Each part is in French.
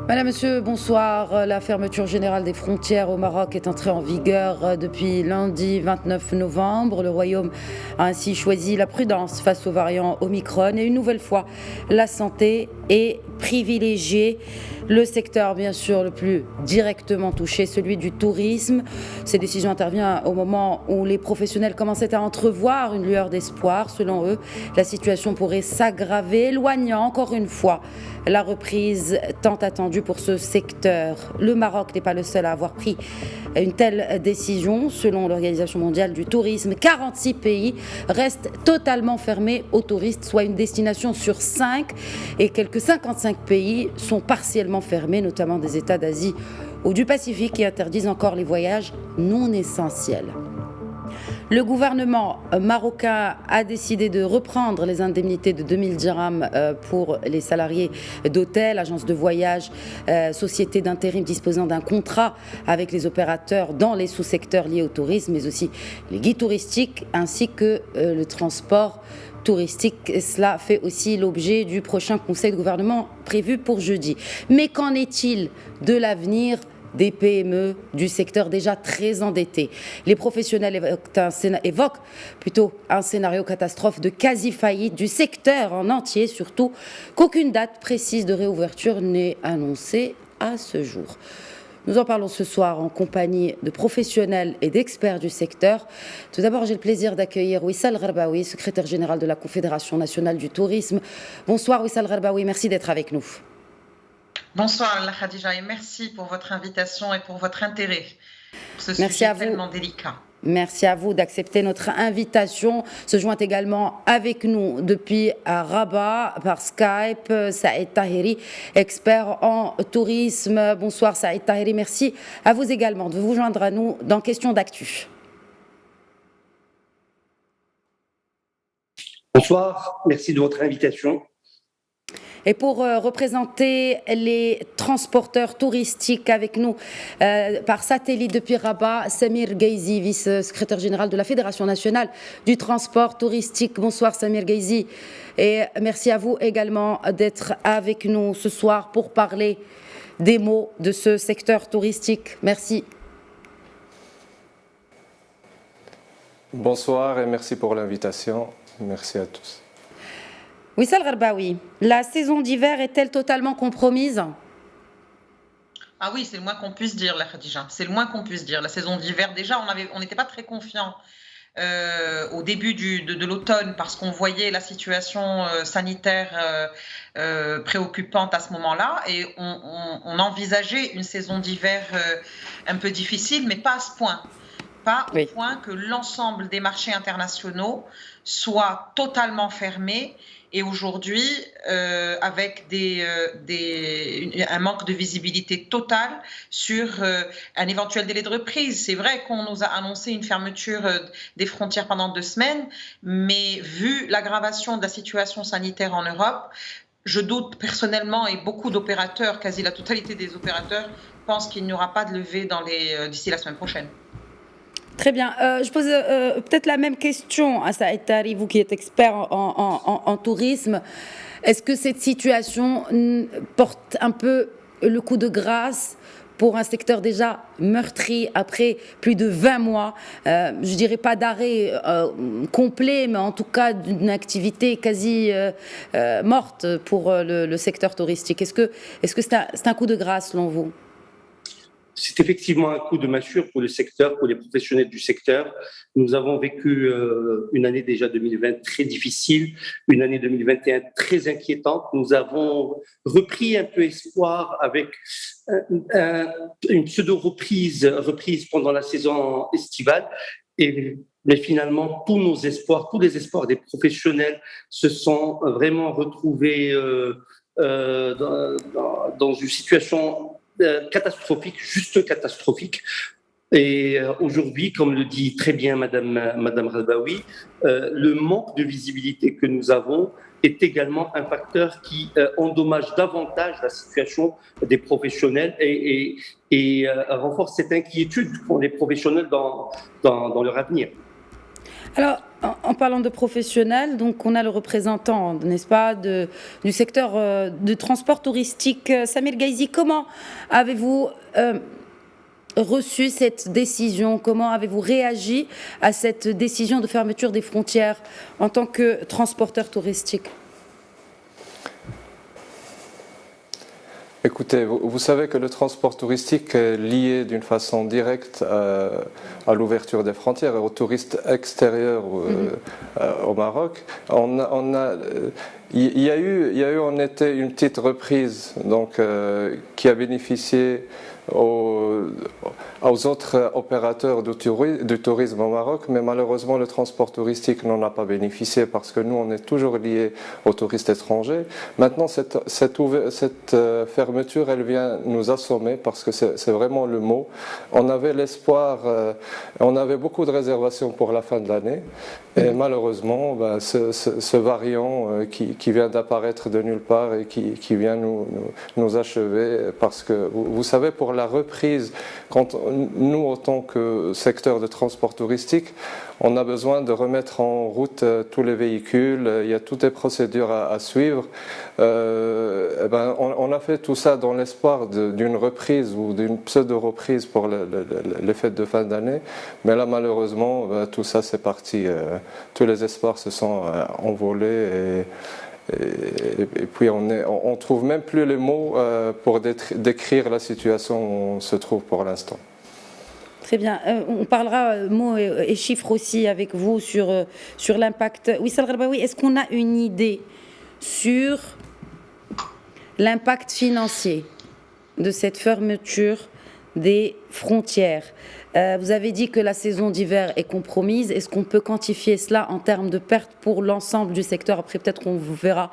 Madame, Monsieur, bonsoir. La fermeture générale des frontières au Maroc est entrée en vigueur depuis lundi 29 novembre. Le Royaume a ainsi choisi la prudence face au variant Omicron et une nouvelle fois, la santé est privilégiée. Le secteur, bien sûr, le plus directement touché, celui du tourisme. Ces décisions interviennent au moment où les professionnels commençaient à entrevoir une lueur d'espoir. Selon eux, la situation pourrait s'aggraver, éloignant encore une fois la reprise tant attendue pour ce secteur. Le Maroc n'est pas le seul à avoir pris une telle décision. Selon l'Organisation mondiale du tourisme, 46 pays restent totalement fermés aux touristes, soit une destination sur 5, et quelques 55 pays sont partiellement fermés, notamment des États d'Asie ou du Pacifique qui interdisent encore les voyages non essentiels. Le gouvernement marocain a décidé de reprendre les indemnités de 2000 dirhams pour les salariés d'hôtels, agences de voyage, sociétés d'intérim disposant d'un contrat avec les opérateurs dans les sous-secteurs liés au tourisme, mais aussi les guides touristiques ainsi que le transport touristique. Cela fait aussi l'objet du prochain conseil de gouvernement prévu pour jeudi. Mais qu'en est-il de l'avenir des PME du secteur déjà très endetté? Les professionnels évoquent plutôt un scénario catastrophe de quasi-faillite du secteur en entier, surtout qu'aucune date précise de réouverture n'est annoncée à ce jour. Nous en parlons ce soir en compagnie de professionnels et d'experts du secteur. Tout d'abord, j'ai le plaisir d'accueillir Wissal Gharbaoui, secrétaire général de la Confédération nationale du tourisme. Bonsoir Wissal Gharbaoui, merci d'être avec nous. Bonsoir Khadija et merci pour votre invitation et pour votre intérêt pour ce sujet tellement délicat. Merci à vous d'accepter notre invitation. Se joint également avec nous depuis Rabat par Skype Saïd Tahiri, expert en tourisme. Bonsoir Saïd Tahiri, merci à vous également de vous joindre à nous dans Question d'actu. Bonsoir, merci de votre invitation. Et pour représenter les transporteurs touristiques avec nous par satellite depuis Rabat, Samir Geizi, vice-secrétaire général de la Fédération nationale du transport touristique. Bonsoir Samir Geizi et merci à vous également d'être avec nous ce soir pour parler des maux de ce secteur touristique. Merci. Bonsoir et merci pour l'invitation. Merci à tous. Wissal Gharbaoui, la saison d'hiver est-elle totalement compromise ? Ah oui, c'est le moins qu'on puisse dire, Khadija. C'est le moins qu'on puisse dire. La saison d'hiver, déjà, on n'était pas très confiants au début de l'automne parce qu'on voyait la situation sanitaire préoccupante à ce moment-là et on envisageait une saison d'hiver un peu difficile, mais pas à ce point. Pas au point que l'ensemble des marchés internationaux soient totalement fermés. Et aujourd'hui, avec un manque de visibilité totale sur un éventuel délai de reprise. C'est vrai qu'on nous a annoncé une fermeture des frontières pendant 2 semaines, mais vu l'aggravation de la situation sanitaire en Europe, je doute personnellement, et beaucoup d'opérateurs, quasi la totalité des opérateurs, pensent qu'il n'y aura pas de levée d'ici la semaine prochaine. Très bien. Je pose peut-être la même question à Saïd Tahiri, vous qui êtes expert en tourisme. Est-ce que cette situation porte un peu le coup de grâce pour un secteur déjà meurtri après plus de 20 mois, je dirais pas d'arrêt complet, mais en tout cas d'une activité quasi morte pour le secteur touristique. Est-ce que c'est un coup de grâce selon vous ? C'est effectivement un coup de massue pour le secteur, pour les professionnels du secteur. Nous avons vécu une année déjà 2020 très difficile, une année 2021 très inquiétante. Nous avons repris un peu espoir avec une pseudo-reprise pendant la saison estivale. Mais finalement, tous les espoirs des professionnels se sont vraiment retrouvés dans une situation catastrophique, juste catastrophique. Et aujourd'hui, comme le dit très bien Madame Gharbaoui, le manque de visibilité que nous avons est également un facteur qui endommage davantage la situation des professionnels et renforce cette inquiétude pour les professionnels dans leur avenir. Alors, en parlant de professionnels, donc on a le représentant, n'est-ce pas, du secteur du transport touristique. Samir Gaizi, comment avez-vous reçu cette décision? Comment avez-vous réagi à cette décision de fermeture des frontières en tant que transporteur touristique? Écoutez, vous savez que le transport touristique est lié d'une façon directe à l'ouverture des frontières et aux touristes extérieurs au Maroc. Il y a eu en été une petite reprise donc, qui a bénéficié aux autres opérateurs du tourisme au Maroc, mais malheureusement le transport touristique n'en a pas bénéficié parce que nous on est toujours liés aux touristes étrangers. Maintenant cette fermeture elle vient nous assommer parce que c'est vraiment le mot. On avait l'espoir, on avait beaucoup de réservations pour la fin de l'année et malheureusement ce variant qui vient d'apparaître de nulle part et qui vient nous achever parce que vous savez pour la reprise, quand nous, en tant que secteur de transport touristique, on a besoin de remettre en route tous les véhicules, il y a toutes les procédures à suivre. On a fait tout ça dans l'espoir d'une reprise ou d'une pseudo-reprise pour les fêtes de fin d'année, mais là malheureusement tout ça c'est parti, tous les espoirs se sont envolés et puis on trouve même plus les mots pour décrire la situation où on se trouve pour l'instant. Très bien. On parlera mots et chiffres aussi avec vous sur l'impact. Wissal Gharbaoui, est-ce qu'on a une idée sur l'impact financier de cette fermeture des frontières? Vous avez dit que la saison d'hiver est compromise. Est-ce qu'on peut quantifier cela en termes de pertes pour l'ensemble du secteur? Après, peut-être qu'on vous verra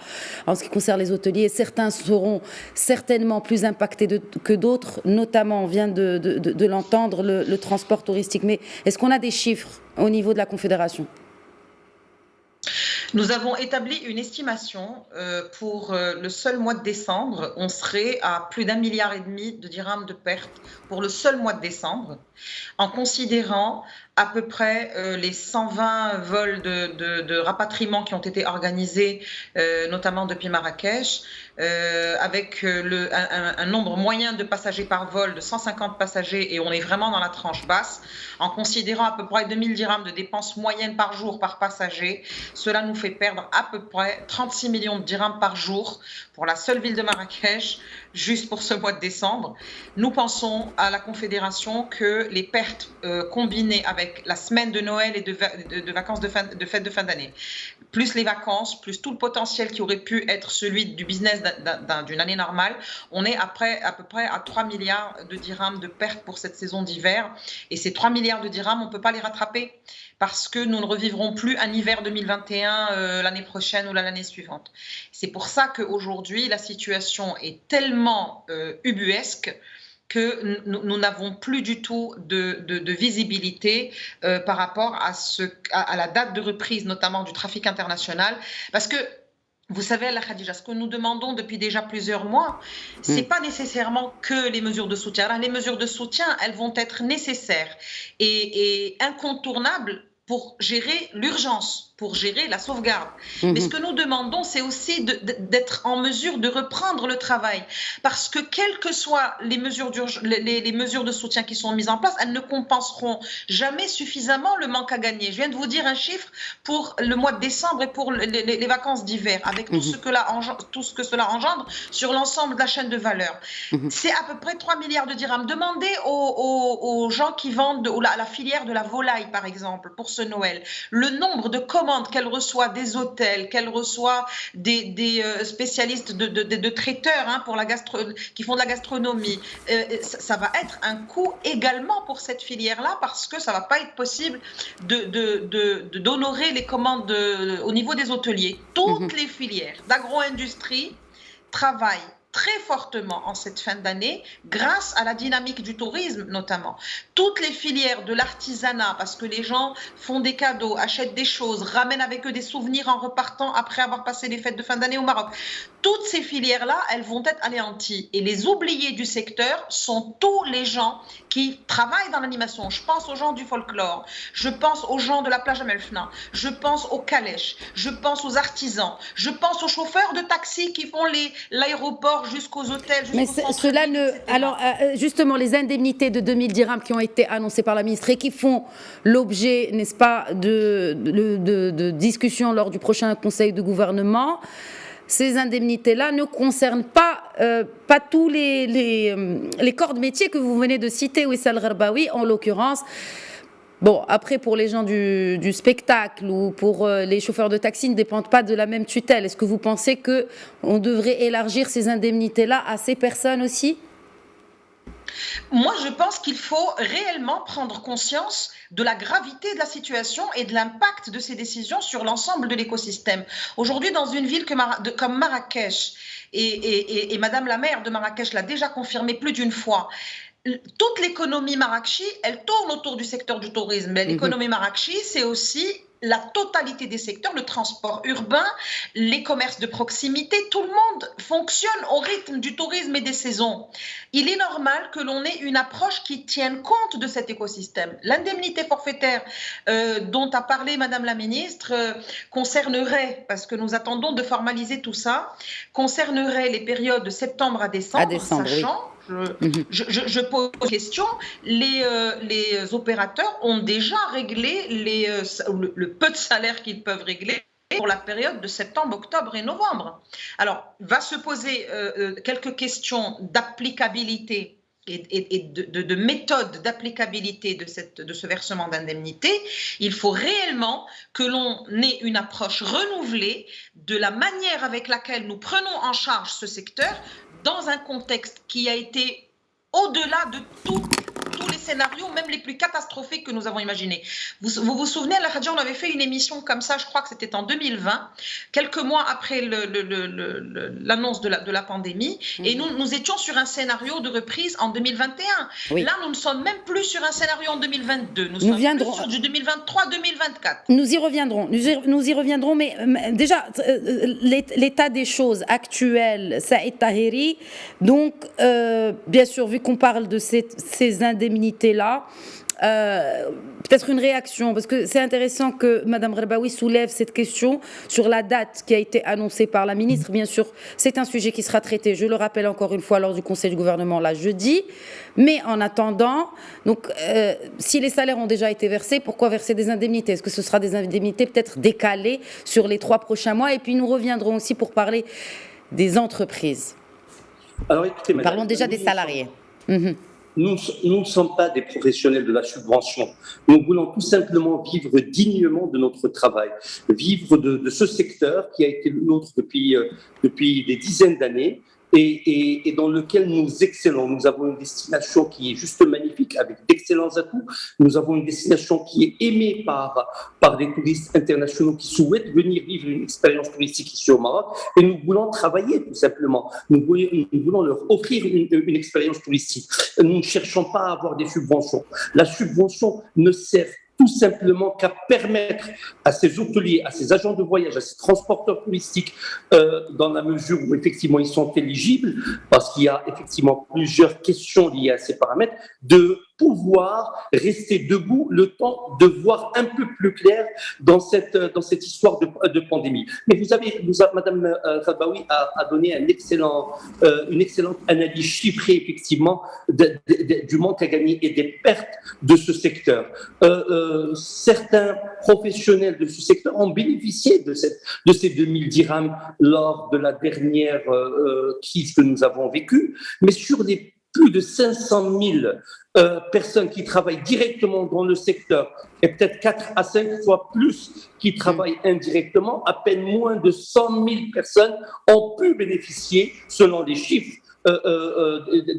en ce qui concerne les hôteliers. Certains seront certainement plus impactés que d'autres, notamment, on vient de l'entendre, le transport touristique. Mais est-ce qu'on a des chiffres au niveau de la Confédération? Nous avons établi une estimation pour le seul mois de décembre. On serait à plus d'1,5 milliard de dirhams de pertes pour le seul mois de décembre, en considérant à peu près les 120 vols de rapatriement qui ont été organisés, notamment depuis Marrakech, avec un nombre moyen de passagers par vol de 150 passagers, et on est vraiment dans la tranche basse, en considérant à peu près 2000 dirhams de dépenses moyennes par jour par passager. Cela nous fait perdre à peu près 36 millions de dirhams par jour pour la seule ville de Marrakech, juste pour ce mois de décembre. Nous pensons à la Confédération que les pertes combinées avec la semaine de Noël et de vacances de fête de fin d'année, plus les vacances, plus tout le potentiel qui aurait pu être celui du business d'une année normale, on est à peu près à 3 milliards de dirhams de pertes pour cette saison d'hiver. Et ces 3 milliards de dirhams, on ne peut pas les rattraper parce que nous ne revivrons plus un hiver 2021 l'année prochaine ou l'année suivante. C'est pour ça qu'aujourd'hui, la situation est tellement ubuesque que nous n'avons plus du tout de visibilité par rapport à la date de reprise, notamment du trafic international. Parce que, vous savez, Alla Khadija, ce que nous demandons depuis déjà plusieurs mois, c'est pas nécessairement que les mesures de soutien. Alors, les mesures de soutien, elles vont être nécessaires et incontournables pour gérer l'urgence, pour gérer la sauvegarde. Mais ce que nous demandons, c'est aussi d'être en mesure de reprendre le travail. Parce que quelles que soient les mesures de soutien qui sont mises en place, elles ne compenseront jamais suffisamment le manque à gagner. Je viens de vous dire un chiffre pour le mois de décembre et pour les vacances d'hiver, avec tout ce que cela engendre sur l'ensemble de la chaîne de valeur. C'est à peu près 3 milliards de dirhams. Demandez aux gens qui vendent à la filière de la volaille, par exemple, pour ce Noël, le nombre de commandes qu'elle reçoit des hôtels, qu'elle reçoit des spécialistes de traiteurs pour qui font de la gastronomie. Ça va être un coût également pour cette filière-là parce que ça ne va pas être possible d'honorer les commandes au niveau des hôteliers. Toutes les filières d'agro-industrie travaillent très fortement en cette fin d'année grâce à la dynamique du tourisme notamment. Toutes les filières de l'artisanat, parce que les gens font des cadeaux, achètent des choses, ramènent avec eux des souvenirs en repartant après avoir passé les fêtes de fin d'année au Maroc. Toutes ces filières-là, elles vont être anéanties. Et les oubliés du secteur sont tous les gens qui travaillent dans l'animation. Je pense aux gens du folklore, je pense aux gens de la plage Amelfna, je pense aux calèches, je pense aux artisans, je pense aux chauffeurs de taxi qui font l'aéroport jusqu'aux hôtels. Mais cela ne... Alors, justement, les indemnités de 2000 dirhams qui ont été annoncées par la ministre et qui font l'objet, n'est-ce pas, de discussions lors du prochain conseil de gouvernement, ces indemnités-là ne concernent pas tous les corps de métier que vous venez de citer, Wissal Gharbaoui, en l'occurrence. Bon, après, pour les gens du spectacle ou pour les chauffeurs de taxi ne dépendent pas de la même tutelle. Est-ce que vous pensez qu'on devrait élargir ces indemnités-là à ces personnes aussi ? Moi, je pense qu'il faut réellement prendre conscience de la gravité de la situation et de l'impact de ces décisions sur l'ensemble de l'écosystème. Aujourd'hui, dans une ville comme Marrakech, et Madame la maire de Marrakech l'a déjà confirmé plus d'une fois, toute l'économie marrakchi, elle tourne autour du secteur du tourisme. Mais l'économie marrakchi, c'est aussi la totalité des secteurs, le transport urbain, les commerces de proximité, tout le monde fonctionne au rythme du tourisme et des saisons. Il est normal que l'on ait une approche qui tienne compte de cet écosystème. L'indemnité forfaitaire dont a parlé Madame la ministre concernerait, parce que nous attendons de formaliser tout ça, concernerait les périodes de septembre à décembre, sachant... Oui. Je pose une question. Les opérateurs ont déjà réglé le peu de salaire qu'ils peuvent régler pour la période de septembre, octobre et novembre. Alors, va se poser quelques questions d'applicabilité et de méthode d'applicabilité de ce versement d'indemnité. Il faut réellement que l'on ait une approche renouvelée de la manière avec laquelle nous prenons en charge ce secteur dans un contexte qui a été au-delà de tous les scénarios, même les plus catastrophiques que nous avons imaginés. Vous vous souvenez, à la radio, on avait fait une émission comme ça, je crois que c'était en 2020, quelques mois après l'annonce de la pandémie, et nous étions sur un scénario de reprise en 2021. Oui. Là, nous ne sommes même plus sur un scénario en 2022, nous sommes plus sur du 2023-2024. Nous y reviendrons, mais déjà, l'état des choses actuel, Saïd Taheri, donc, bien sûr, vu qu'on parle de ces indemnités-là, peut-être une réaction, parce que c'est intéressant que Mme Gharbaoui soulève cette question sur la date qui a été annoncée par la ministre. Bien sûr, c'est un sujet qui sera traité, je le rappelle encore une fois, lors du Conseil du gouvernement, là, jeudi. Mais en attendant, donc, si les salaires ont déjà été versés, pourquoi verser des indemnités ? Est-ce que ce sera des indemnités peut-être décalées sur les 3 prochains mois ? Et puis nous reviendrons aussi pour parler des entreprises. Alors, écoutez, madame, parlons déjà des salariés. Nous ne sommes pas des professionnels de la subvention. Nous voulons tout simplement vivre dignement de notre travail, vivre de ce secteur qui a été le nôtre depuis des dizaines d'années et dans lequel nous excellons. Nous avons une destination qui est juste magnifique avec d'excellents atouts. Nous avons une destination qui est aimée par des touristes internationaux qui souhaitent venir vivre une expérience touristique ici au Maroc et nous voulons travailler tout simplement. Nous voulons leur offrir une expérience touristique. Nous ne cherchons pas à avoir des subventions. La subvention ne sert tout simplement qu'à permettre à ces hôteliers, à ces agents de voyage, à ces transporteurs touristiques, dans la mesure où effectivement ils sont éligibles, parce qu'il y a effectivement plusieurs questions liées à ces paramètres, de pouvoir rester debout le temps de voir un peu plus clair dans cette histoire de pandémie. Mais Madame Gharbaoui a donné une excellente analyse chiffrée effectivement du manque à gagner et des pertes de ce secteur. Certains professionnels de ce secteur ont bénéficié de ces 2000 dirhams lors de la dernière crise que nous avons vécue, mais sur les plus de 500 000 personnes qui travaillent directement dans le secteur et peut-être 4 à 5 fois plus qui travaillent indirectement, à peine moins de 100 000 personnes ont pu bénéficier, selon les chiffres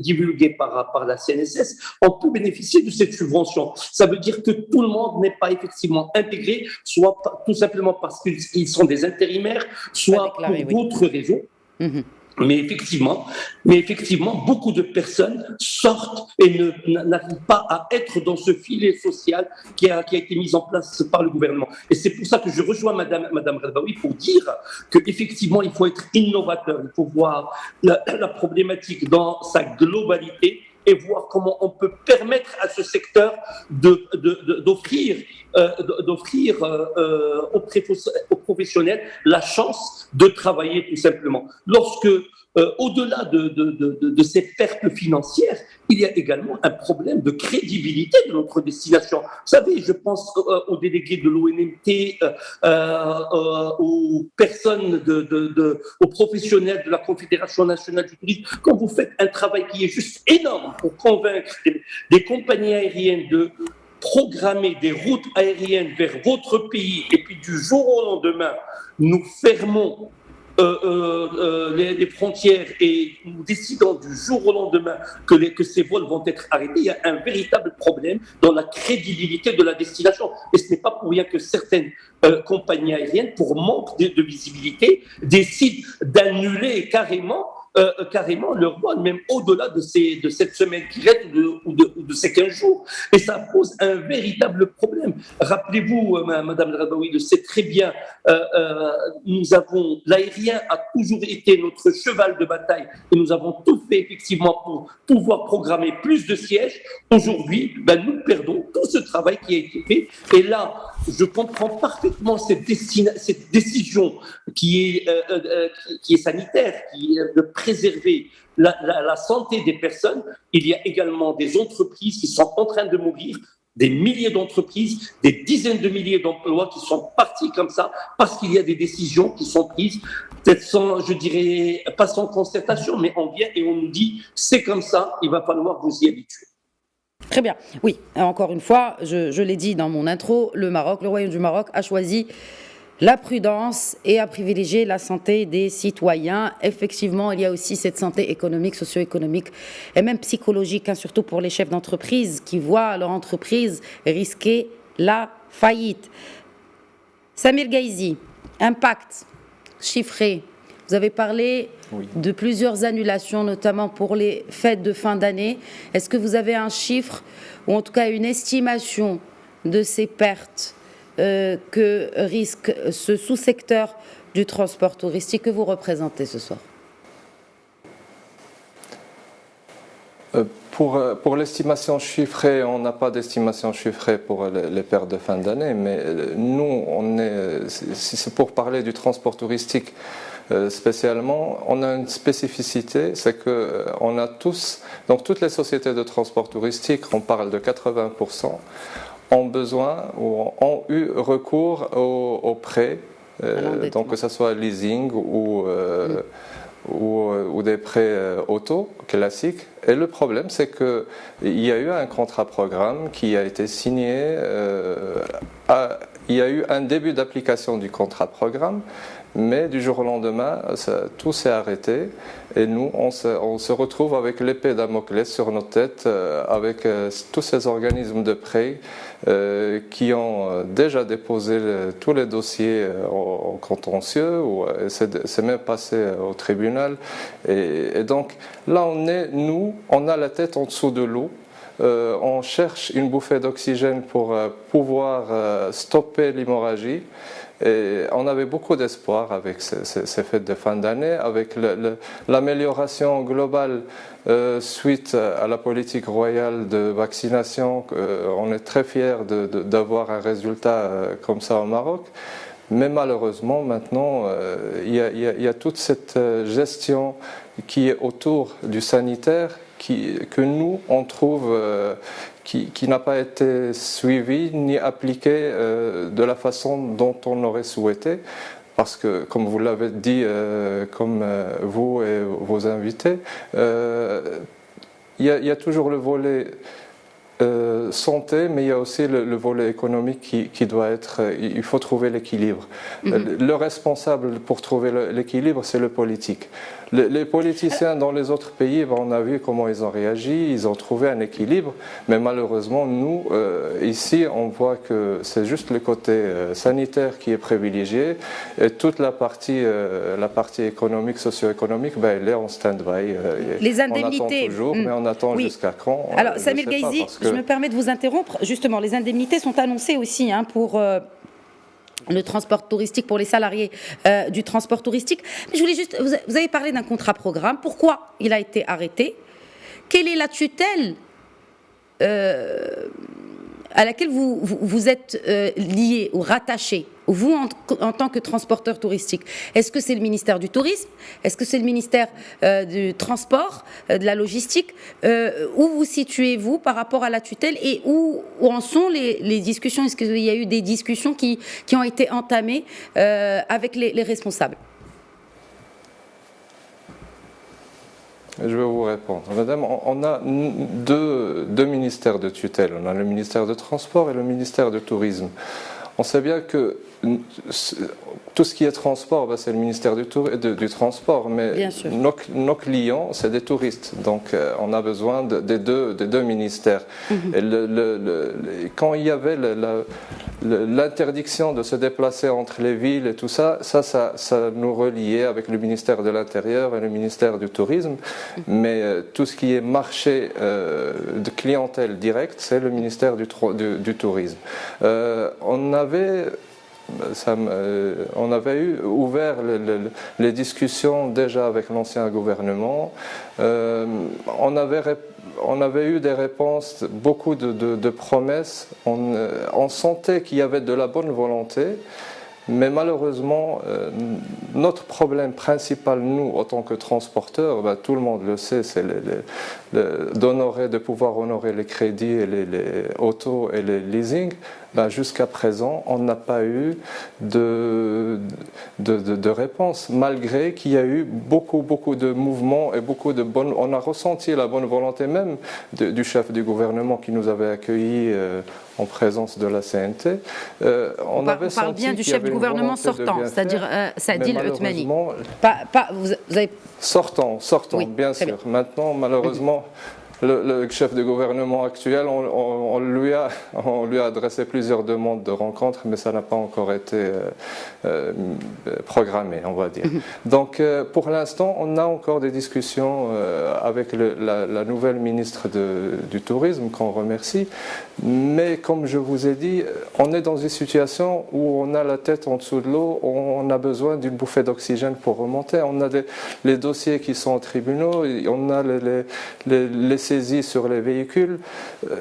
divulgués par la CNSS, ont pu bénéficier de cette subvention. Ça veut dire que tout le monde n'est pas effectivement intégré, soit tout simplement parce qu'ils sont des intérimaires, soit pour d'autres raisons. Mais effectivement, beaucoup de personnes sortent et n'arrivent pas à être dans ce filet social qui a été mis en place par le gouvernement. Et c'est pour ça que je rejoins Madame Radbaoui pour dire qu'effectivement, il faut être innovateur, il faut voir la problématique dans sa globalité et voir comment on peut permettre à ce secteur d'offrir aux professionnels la chance de travailler tout simplement. Lorsque, au-delà de ces pertes financières, il y a également un problème de crédibilité de notre destination. Vous savez, je pense aux délégués de l'ONMT, aux personnes, aux professionnels de la Confédération nationale du tourisme. Quand vous faites un travail qui est juste énorme pour convaincre des compagnies aériennes de programmer des routes aériennes vers votre pays et puis du jour au lendemain, nous fermons les frontières et nous décidons du jour au lendemain que ces vols vont être arrêtés, il y a un véritable problème dans la crédibilité de la destination. Et ce n'est pas pour rien que certaines compagnies aériennes, pour manque de visibilité, décident d'annuler carrément leur vol, même au-delà de cette semaine qui reste ou de ces 15 jours. Et ça pose un véritable problème. Rappelez-vous, Madame Radbaoui le sait très bien, l'aérien a toujours été notre cheval de bataille et nous avons tout fait effectivement pour pouvoir programmer plus de sièges. Aujourd'hui, nous perdons tout ce travail qui a été fait. Et là, je comprends parfaitement cette décision qui est sanitaire, qui est de préserver la santé des personnes. Il y a également des entreprises qui sont en train de mourir, des milliers d'entreprises, des dizaines de milliers d'emplois qui sont partis comme ça parce qu'il y a des décisions qui sont prises, peut-être sans, je dirais, pas sans concertation, mais on vient et on nous dit c'est comme ça, il va falloir vous y habituer. Très bien. Oui, encore une fois, je l'ai dit dans mon intro, le Royaume du Maroc a choisi la prudence et a privilégié la santé des citoyens. Effectivement, il y a aussi cette santé économique, socio-économique et même psychologique, surtout pour les chefs d'entreprise qui voient leur entreprise risquer la faillite. Samir Gaizi, impact chiffré. Vous avez parlé de plusieurs annulations, notamment pour les fêtes de fin d'année. Est-ce que vous avez un chiffre, ou en tout cas une estimation de ces pertes que risque ce sous-secteur du transport touristique que vous représentez ce soir? Pour l'estimation chiffrée, on n'a pas d'estimation chiffrée pour les pertes de fin d'année, mais nous, si c'est pour parler du transport touristique spécialement, on a une spécificité, c'est qu'on a tous, donc toutes les sociétés de transport touristique, on parle de 80%, ont besoin ou ont eu recours aux prêts, donc que ce soit leasing ou des prêts auto classiques. Et le problème, c'est qu'il y a eu un contrat programme qui a été signé, il y a eu un début d'application du contrat programme, mais du jour au lendemain, tout s'est arrêté et nous, on se retrouve avec l'épée Damoclès sur nos têtes, avec tous ces organismes de prêt qui ont déjà déposé tous les dossiers au contentieux, ou c'est même passé au tribunal. Et donc là, on a la tête en dessous de l'eau. On cherche une bouffée d'oxygène pour pouvoir stopper l'hémorragie. Et on avait beaucoup d'espoir avec ces fêtes de fin d'année, avec l'amélioration globale suite à la politique royale de vaccination. On est très fiers d'avoir un résultat comme ça au Maroc. Mais malheureusement, maintenant, il y a toute cette gestion qui est autour du sanitaire que nous, on trouve qui n'a pas été suivie ni appliquée de la façon dont on aurait souhaité. Parce que, comme vous l'avez dit, comme vous et vos invités, il y a toujours le volet santé, mais il y a aussi le volet économique qui doit être... Il faut trouver l'équilibre. Le responsable pour trouver l'équilibre, c'est le politique. Les politiciens dans les autres pays, on a vu comment ils ont réagi, ils ont trouvé un équilibre, mais malheureusement, nous, ici, on voit que c'est juste le côté sanitaire qui est privilégié, et toute la partie économique, socio-économique, elle est en stand-by. Les indemnités. On attend toujours, mais on attend jusqu'à quand? Alors, Samir Ghaïzi, je me permets de vous interrompre. Justement, les indemnités sont annoncées aussi pour le transport touristique, pour les salariés du transport touristique. Mais je voulais juste, vous avez parlé d'un contrat programme. Pourquoi il a été arrêté? Quelle est la tutelle à laquelle vous êtes lié ou rattaché, vous en tant que transporteur touristique? Est-ce que c'est le ministère du Tourisme? Est-ce que c'est le ministère du Transport, de la Logistique? Où vous situez-vous par rapport à la tutelle et où en sont les discussions? Est-ce qu'il y a eu des discussions qui ont été entamées avec les responsables? Je vais vous répondre. Madame, on a deux ministères de tutelle. On a le ministère du Transport et le ministère du Tourisme. On sait bien que tout ce qui est transport, c'est le ministère du Transport, mais nos clients, c'est des touristes. Donc, on a besoin des deux ministères. Et quand il y avait l'interdiction de se déplacer entre les villes et tout ça nous reliait avec le ministère de l'Intérieur et le ministère du Tourisme. Mais tout ce qui est marché de clientèle directe, c'est le ministère du Tourisme. On avait ouvert les discussions déjà avec l'ancien gouvernement. On avait eu des réponses, beaucoup de promesses. On sentait qu'il y avait de la bonne volonté. Mais malheureusement, notre problème principal, nous, en tant que transporteurs, tout le monde le sait, c'est de pouvoir honorer les crédits et les autos et les leasing. Jusqu'à présent, on n'a pas eu de réponse, malgré qu'il y a eu beaucoup de mouvements et on a ressenti la bonne volonté même du chef du gouvernement qui nous avait accueillis en présence de la CNT. On parle bien du chef du gouvernement sortant, c'est-à-dire Saadil Othmani. Vous avez... Sortant, oui, bien sûr. Bien. Maintenant, malheureusement... Le chef de gouvernement actuel, on lui a adressé plusieurs demandes de rencontres, mais ça n'a pas encore été programmé, on va dire. Donc, pour l'instant, on a encore des discussions avec la nouvelle ministre du Tourisme, qu'on remercie. Mais comme je vous ai dit, on est dans une situation où on a la tête en dessous de l'eau, on a besoin d'une bouffée d'oxygène pour remonter. On a les dossiers qui sont aux tribunaux, on a les saisies sur les véhicules.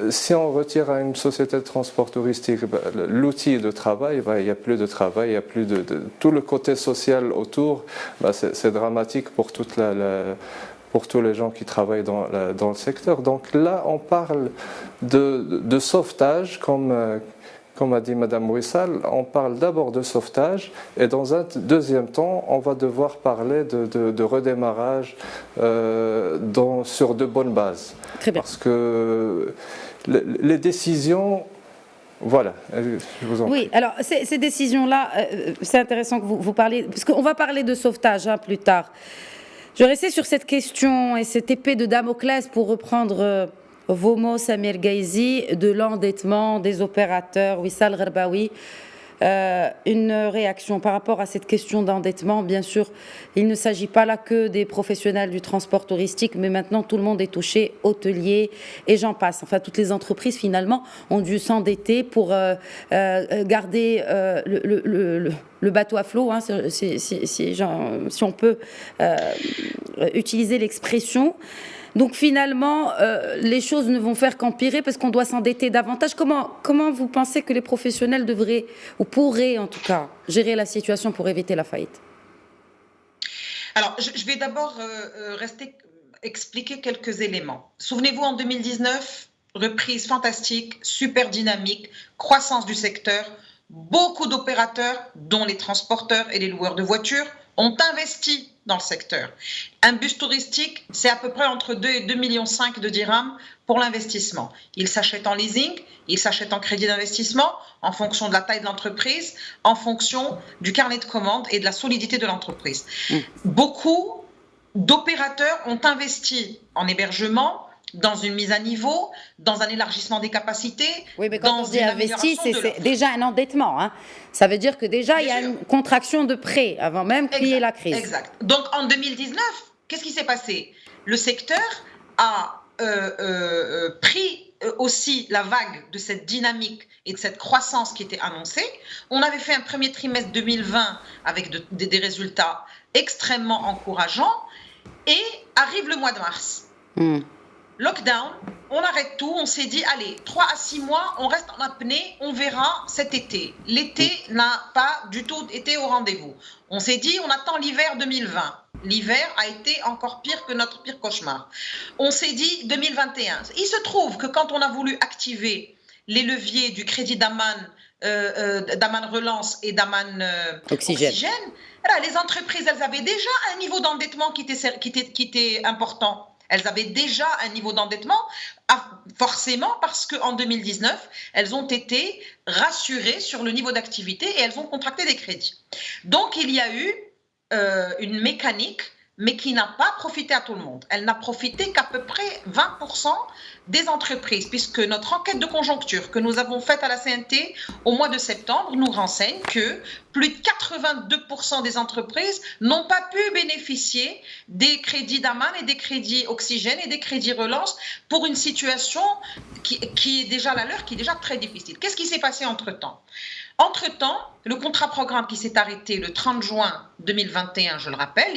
Si on retire à une société de transport touristique l'outil de travail, il n'y a plus de travail, il n'y a plus de tout le côté social autour. C'est dramatique pour pour tous les gens qui travaillent dans le secteur. Donc là, on parle de sauvetage, comme a dit Mme Wissal, on parle d'abord de sauvetage et dans un deuxième temps, on va devoir parler de redémarrage sur de bonnes bases. Très bien. Parce que les décisions... Voilà, je vous en prie. Oui, alors ces décisions-là, c'est intéressant que vous parliez, parce qu'on va parler de sauvetage plus tard. Je restais sur cette question et cette épée de Damoclès, pour reprendre vos mots, Samir Ghaïzi, de l'endettement des opérateurs. Wissal Gherbaoui, une réaction par rapport à cette question d'endettement. Bien sûr, il ne s'agit pas là que des professionnels du transport touristique, mais maintenant tout le monde est touché, hôteliers et j'en passe. Enfin, toutes les entreprises finalement ont dû s'endetter pour garder le bateau à flot, si on peut utiliser l'expression. Donc finalement, les choses ne vont faire qu'empirer parce qu'on doit s'endetter davantage. Comment vous pensez que les professionnels devraient, ou pourraient en tout cas, gérer la situation pour éviter la faillite? Alors, je vais d'abord expliquer quelques éléments. Souvenez-vous, en 2019, reprise fantastique, super dynamique, croissance du secteur. Beaucoup d'opérateurs, dont les transporteurs et les loueurs de voitures, ont investi dans le secteur. Un bus touristique, c'est à peu près entre 2 et 2,5 millions de dirhams pour l'investissement. Il s'achète en leasing, il s'achète en crédit d'investissement, en fonction de la taille de l'entreprise, en fonction du carnet de commandes et de la solidité de l'entreprise. Beaucoup d'opérateurs ont investi en hébergement, dans une mise à niveau, dans un élargissement des capacités. Oui, mais quand on dit investi, c'est déjà un endettement. Hein. Ça veut dire que déjà, il y a une contraction de prêts avant même qu'il y ait la crise. Exact. Donc, en 2019, qu'est-ce qui s'est passé? Le secteur a pris aussi la vague de cette dynamique et de cette croissance qui était annoncée. On avait fait un premier trimestre 2020 avec des résultats extrêmement encourageants et arrive le mois de mars. Lockdown, on arrête tout, on s'est dit, allez, 3 à 6 mois, on reste en apnée, on verra cet été. L'été n'a pas du tout été au rendez-vous. On s'est dit, on attend l'hiver 2020. L'hiver a été encore pire que notre pire cauchemar. On s'est dit 2021. Il se trouve que quand on a voulu activer les leviers du crédit d'Aman Relance et d'Aman Oxygène, les entreprises, elles avaient déjà un niveau d'endettement qui était important. Elles avaient déjà un niveau d'endettement, forcément parce qu'en 2019, elles ont été rassurées sur le niveau d'activité et elles ont contracté des crédits. Donc, il y a eu une mécanique, mais qui n'a pas profité à tout le monde. Elle n'a profité qu'à peu près 20% des entreprises, puisque notre enquête de conjoncture que nous avons faite à la CNT au mois de septembre nous renseigne que plus de 82% des entreprises n'ont pas pu bénéficier des crédits d'Aman et des crédits Oxygène et des crédits Relance pour une situation qui est déjà la leur, qui est déjà très difficile. Qu'est-ce qui s'est passé entre-temps ? Entre-temps, le contrat-programme qui s'est arrêté le 30 juin 2021, je le rappelle,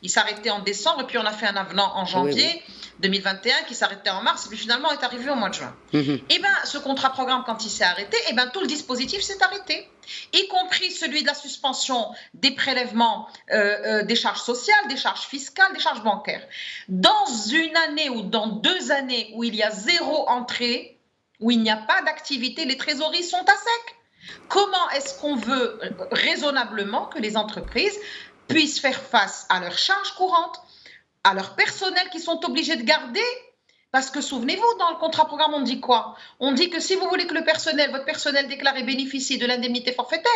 il s'arrêtait en décembre et puis on a fait un avenant en janvier 2021 qui s'arrêtait en mars et puis finalement est arrivé au mois de juin. Et bien, ce contrat-programme, quand il s'est arrêté, tout le dispositif s'est arrêté, y compris celui de la suspension des prélèvements des charges sociales, des charges fiscales, des charges bancaires. Dans une année ou dans 2 années où il y a 0 entrée, où il n'y a pas d'activité, les trésoreries sont à sec. Comment est-ce qu'on veut raisonnablement que les entreprises puissent faire face à leurs charges courantes, à leur personnel qu'ils sont obligés de garder? Parce que souvenez-vous, dans le contrat programme, on dit quoi? On dit que si vous voulez que votre personnel déclaré bénéficie de l'indemnité forfaitaire,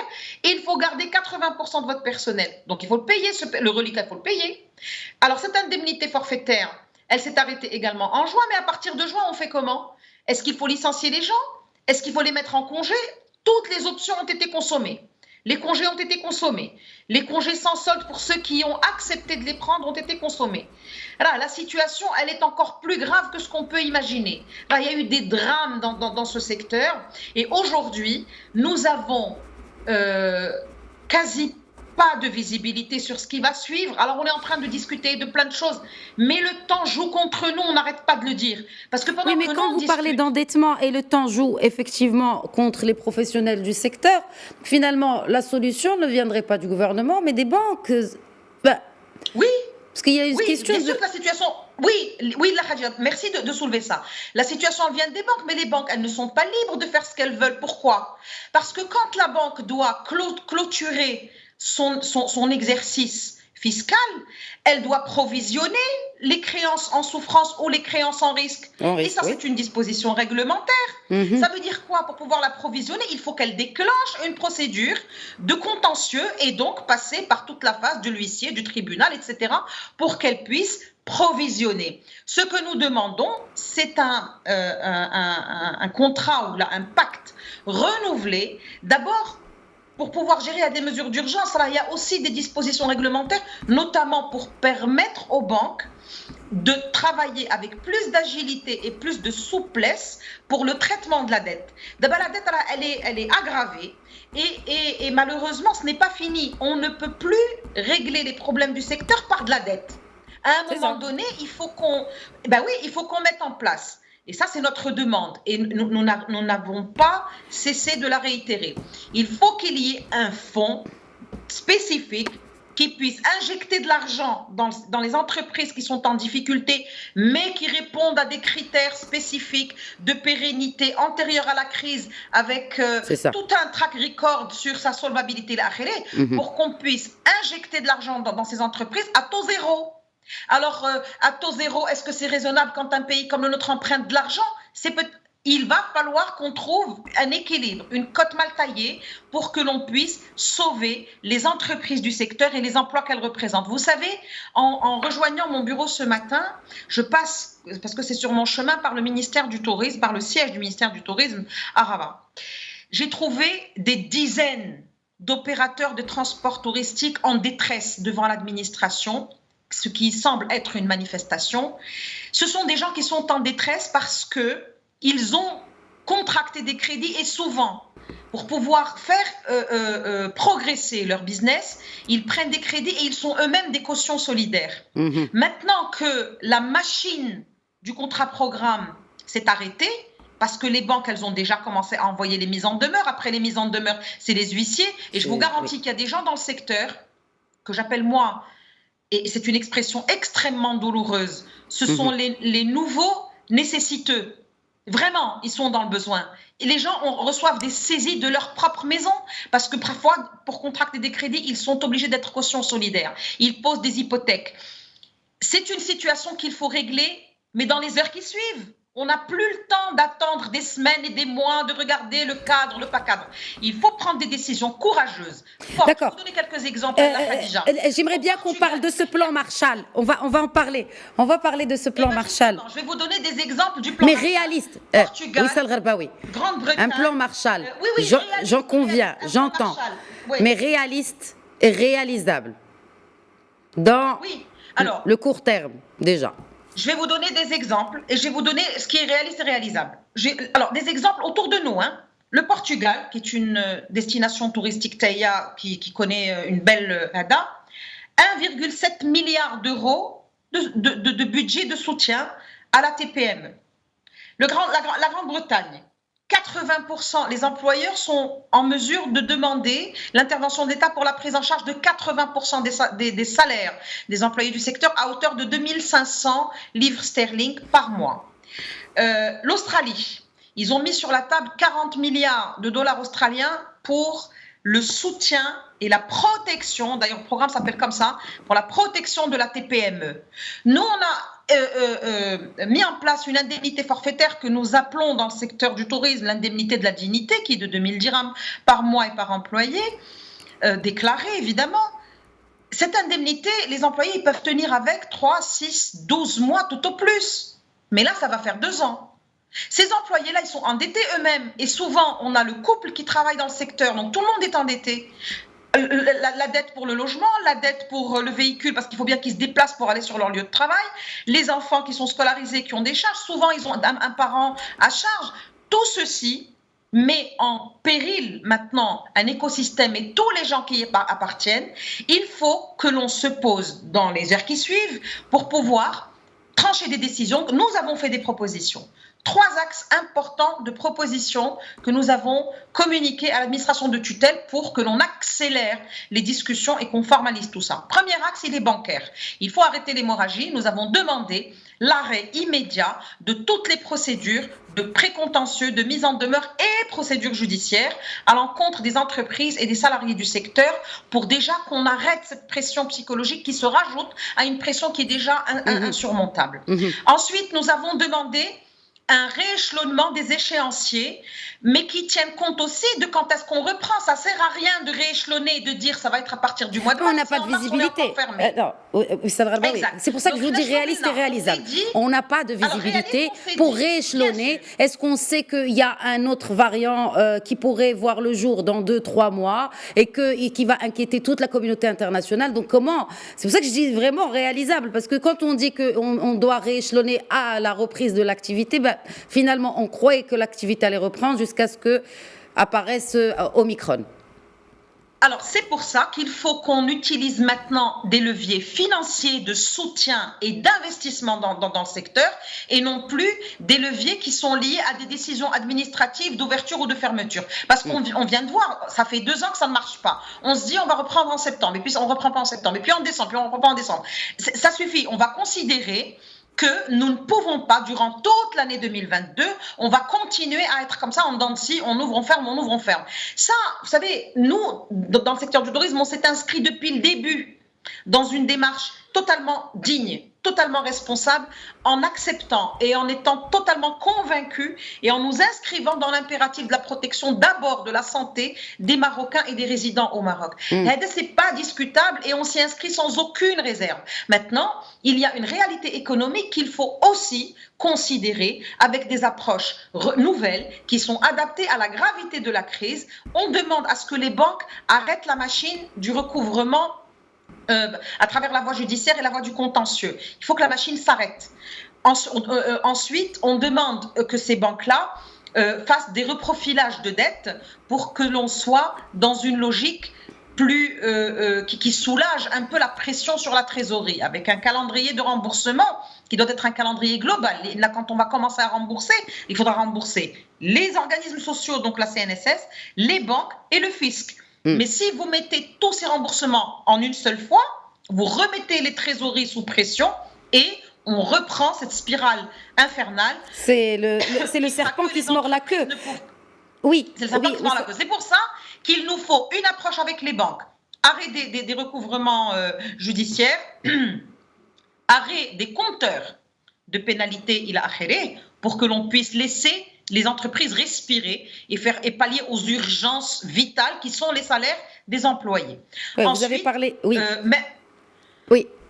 il faut garder 80% de votre personnel. Donc il faut le payer, le reliquat, il faut le payer. Alors cette indemnité forfaitaire, elle s'est arrêtée également en juin, mais à partir de juin, on fait comment? Est-ce qu'il faut licencier les gens? Est-ce qu'il faut les mettre en congé? Toutes les options ont été consommées. Les congés ont été consommés. Les congés sans solde pour ceux qui ont accepté de les prendre ont été consommés. Là, la situation, elle est encore plus grave que ce qu'on peut imaginer. Là, il y a eu des drames dans ce secteur. Et aujourd'hui, nous avons quasi pas de visibilité sur ce qui va suivre. Alors, on est en train de discuter de plein de choses, mais le temps joue contre nous, on n'arrête pas de le dire. Parce que pendant oui, mais quand vous parlez d'endettement et le temps joue effectivement contre les professionnels du secteur, finalement, la solution ne viendrait pas du gouvernement, mais des banques. Oui. Parce qu'il y a une question. Bien sûr que la situation. Oui, merci de soulever ça. La situation, elle vient des banques, mais les banques, elles ne sont pas libres de faire ce qu'elles veulent. Pourquoi? Parce que quand la banque doit clôturer son exercice fiscal, elle doit provisionner les créances en souffrance ou les créances en risque. Et ça, c'est une disposition réglementaire. Ça veut dire quoi? Pour pouvoir la provisionner, il faut qu'elle déclenche une procédure de contentieux et donc passer par toute la phase de l'huissier, du tribunal, etc., pour qu'elle puisse provisionner. Ce que nous demandons, c'est un contrat ou un pacte renouvelé, d'abord pour pouvoir gérer à des mesures d'urgence. Alors, il y a aussi des dispositions réglementaires, notamment pour permettre aux banques de travailler avec plus d'agilité et plus de souplesse pour le traitement de la dette. D'abord, la dette, elle est aggravée et malheureusement, ce n'est pas fini. On ne peut plus régler les problèmes du secteur par de la dette. À un moment donné, il faut qu'on mette en place. Et ça, c'est notre demande. Et nous n'avons pas cessé de la réitérer. Il faut qu'il y ait un fonds spécifique qui puisse injecter de l'argent dans les entreprises qui sont en difficulté, mais qui répondent à des critères spécifiques de pérennité antérieure à la crise, avec tout un track record sur sa solvabilité, pour qu'on puisse injecter de l'argent dans ces entreprises à taux zéro. Alors, à taux zéro, est-ce que c'est raisonnable quand un pays comme le nôtre emprunte de l'argent? il va falloir qu'on trouve un équilibre, une cote mal taillée pour que l'on puisse sauver les entreprises du secteur et les emplois qu'elles représentent. Vous savez, en rejoignant mon bureau ce matin, je passe, parce que c'est sur mon chemin, par le ministère du Tourisme, par le siège du ministère du Tourisme à Rabat. J'ai trouvé des dizaines d'opérateurs de transport touristique en détresse devant l'administration, ce qui semble être une manifestation. Ce sont des gens qui sont en détresse parce qu'ils ont contracté des crédits et souvent, pour pouvoir faire progresser leur business, ils prennent des crédits et ils sont eux-mêmes des cautions solidaires. Maintenant que la machine du contrat programme s'est arrêtée, parce que les banques, elles ont déjà commencé à envoyer les mises en demeure. Après les mises en demeure, c'est les huissiers. Et je vous garantis qu'il y a des gens dans le secteur, que j'appelle moi, et c'est une expression extrêmement douloureuse, ce sont les nouveaux nécessiteux. Vraiment, ils sont dans le besoin. Et les gens reçoivent des saisies de leur propre maison parce que parfois, pour contracter des crédits, ils sont obligés d'être caution solidaire. Ils posent des hypothèques. C'est une situation qu'il faut régler, mais dans les heures qui suivent. On n'a plus le temps d'attendre des semaines et des mois, de regarder le cadre, le pas cadre. Il faut prendre des décisions courageuses. D'accord. Je vais vous donner quelques exemples. J'aimerais bien qu'on parle de ce plan Marshall. On va en parler. On va parler de ce plan Marshall. Je vais vous donner des exemples du plan mais Marshall. Réaliste. Portugal, Grande-Bretagne. Un plan Marshall. Oui, j'en conviens, j'entends. Oui. Mais réaliste et réalisable. Dans le court terme, déjà. Je vais vous donner des exemples et je vais vous donner ce qui est réaliste et réalisable. Alors, des exemples autour de nous. Le Portugal, qui est une destination touristique taïa qui connaît une belle ADA, 1,7 milliard d'euros de budget de soutien à la TPME. La Grande-Bretagne, 80%, les employeurs sont en mesure de demander l'intervention de l'État pour la prise en charge de 80% des salaires des employés du secteur à hauteur de 2500 livres sterling par mois. L'Australie, ils ont mis sur la table 40 milliards de dollars australiens pour le soutien et la protection, d'ailleurs le programme s'appelle comme ça, pour la protection de la TPME. Nous, on a mis en place une indemnité forfaitaire que nous appelons dans le secteur du tourisme l'indemnité de la dignité, qui est de 2000 dirhams par mois et par employé, déclarée évidemment. Cette indemnité, les employés ils peuvent tenir avec 3, 6, 12 mois tout au plus. Mais là, ça va faire 2 ans. Ces employés-là, ils sont endettés eux-mêmes. Et souvent, on a le couple qui travaille dans le secteur, donc tout le monde est endetté. La dette pour le logement, la dette pour le véhicule, parce qu'il faut bien qu'ils se déplacent pour aller sur leur lieu de travail, les enfants qui sont scolarisés, qui ont des charges, souvent ils ont un parent à charge. Tout ceci met en péril maintenant un écosystème et tous les gens qui y appartiennent. Il faut que l'on se pose dans les heures qui suivent pour pouvoir trancher des décisions. Nous avons fait des propositions. 3 axes importants de propositions que nous avons communiqués à l'administration de tutelle pour que l'on accélère les discussions et qu'on formalise tout ça. Premier axe, il est bancaire. Il faut arrêter l'hémorragie. Nous avons demandé l'arrêt immédiat de toutes les procédures de précontentieux, de mise en demeure et procédures judiciaires à l'encontre des entreprises et des salariés du secteur pour déjà qu'on arrête cette pression psychologique qui se rajoute à une pression qui est déjà insurmontable. Ensuite, nous avons demandé un rééchelonnement des échéanciers, mais qui tiennent compte aussi de quand est-ce qu'on reprend. Ça ne sert à rien de rééchelonner et de dire ça va être à partir du mois de mars. On n'a pas de visibilité. C'est pour ça que je vous dis réaliste et réalisable. On n'a pas de visibilité pour rééchelonner. Est-ce qu'on sait qu'il y a un autre variant qui pourrait voir le jour dans 2-3 mois et qui va inquiéter toute la communauté internationale? Donc comment? C'est pour ça que je dis vraiment réalisable, parce que quand on dit qu'on doit rééchelonner à la reprise de l'activité, finalement, on croyait que l'activité allait reprendre jusqu'à ce qu'apparaisse Omicron. Alors, c'est pour ça qu'il faut qu'on utilise maintenant des leviers financiers de soutien et d'investissement dans le secteur et non plus des leviers qui sont liés à des décisions administratives d'ouverture ou de fermeture. Parce qu'on vient de voir, ça fait 2 ans que ça ne marche pas. On se dit on va reprendre en septembre, et puis on ne reprend pas en septembre, et puis en décembre, puis on ne reprend pas en décembre. Ça suffit, on va considérer que nous ne pouvons pas, durant toute l'année 2022, on va continuer à être comme ça, en dents de scie, on ouvre, on ferme, on ouvre, on ferme. Ça, vous savez, nous, dans le secteur du tourisme, on s'est inscrit depuis le début dans une démarche totalement digne. totalement responsables en acceptant et en étant totalement convaincus et en nous inscrivant dans l'impératif de la protection d'abord de la santé des Marocains et des résidents au Maroc. C'est pas discutable et on s'y inscrit sans aucune réserve. Maintenant, il y a une réalité économique qu'il faut aussi considérer avec des approches nouvelles qui sont adaptées à la gravité de la crise. On demande à ce que les banques arrêtent la machine du recouvrement à travers la voie judiciaire et la voie du contentieux. Il faut que la machine s'arrête. Ensuite, on demande que ces banques-là fassent des reprofilages de dettes pour que l'on soit dans une logique qui soulage un peu la pression sur la trésorerie, avec un calendrier de remboursement qui doit être un calendrier global. Là, quand on va commencer à rembourser, il faudra rembourser les organismes sociaux, donc la CNSS, les banques et le fisc. Mais si vous mettez tous ces remboursements en une seule fois, vous remettez les trésoreries sous pression et on reprend cette spirale infernale. C'est le serpent qui se mord la queue. Oui. C'est le serpent qui se mord la queue. C'est pour ça qu'il nous faut une approche avec les banques. Arrêt des recouvrements judiciaires, arrêt des compteurs de pénalités pour que l'on puisse laisser les entreprises respirer et pallier aux urgences vitales qui sont les salaires des employés. Ouais, ensuite, vous avez parlé, oui.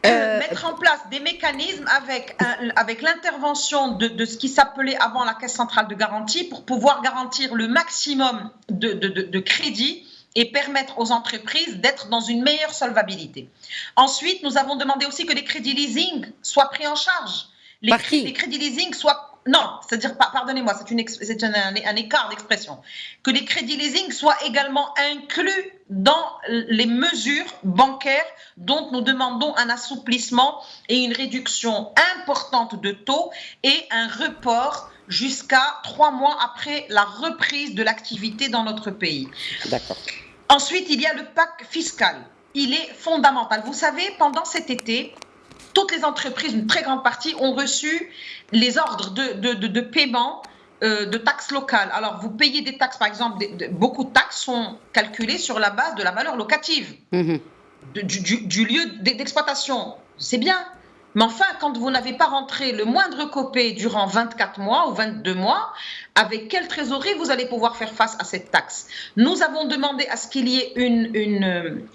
Mettre en place des mécanismes avec l'intervention de ce qui s'appelait avant la Caisse centrale de garantie pour pouvoir garantir le maximum de crédit et permettre aux entreprises d'être dans une meilleure solvabilité. Ensuite, nous avons demandé aussi que les crédits leasing soient pris en charge. Les crédits leasing soient... Non, c'est-à-dire, pardonnez-moi, c'est un écart d'expression. Que les crédits leasing soient également inclus dans les mesures bancaires dont nous demandons un assouplissement et une réduction importante de taux et un report jusqu'à 3 mois après la reprise de l'activité dans notre pays. D'accord. Ensuite, il y a le pacte fiscal. Il est fondamental. Vous savez, pendant cet été, toutes les entreprises, une très grande partie, ont reçu les ordres de paiement de taxes locales. Alors, vous payez des taxes, par exemple, beaucoup de taxes sont calculées sur la base de la valeur locative du lieu d'exploitation. C'est bien. Mais enfin, quand vous n'avez pas rentré le moindre copé durant 24 mois ou 22 mois, avec quelle trésorerie vous allez pouvoir faire face à cette taxe? Nous avons demandé à ce qu'il y ait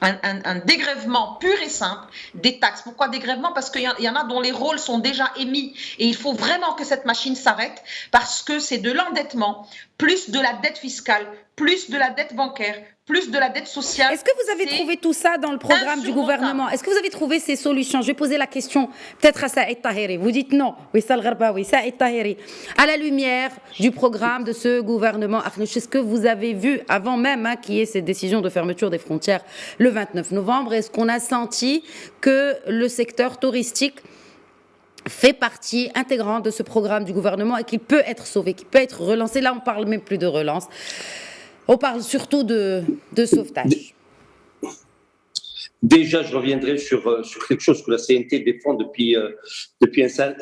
un dégrèvement pur et simple des taxes. Pourquoi dégrèvement? Parce qu'il y en a dont les rôles sont déjà émis. Et il faut vraiment que cette machine s'arrête parce que c'est de l'endettement, plus de la dette fiscale, plus de la dette bancaire, plus de la dette sociale. Est-ce que vous avez trouvé tout ça dans le programme du gouvernement? Est-ce que vous avez trouvé ces solutions? Je vais poser la question peut-être à Saïd Taheri. Vous dites non. Oui, Wissal Gharbaoui, Saïd Taheri. À la lumière du programme de ce gouvernement, est-ce que vous avez vu, avant même qu'il y ait cette décision de fermeture des frontières le 29 novembre, est-ce qu'on a senti que le secteur touristique fait partie intégrante de ce programme du gouvernement et qu'il peut être sauvé, qu'il peut être relancé? Là, on ne parle même plus de relance. On parle surtout de sauvetage. Déjà, je reviendrai sur quelque chose que la CNT défend depuis un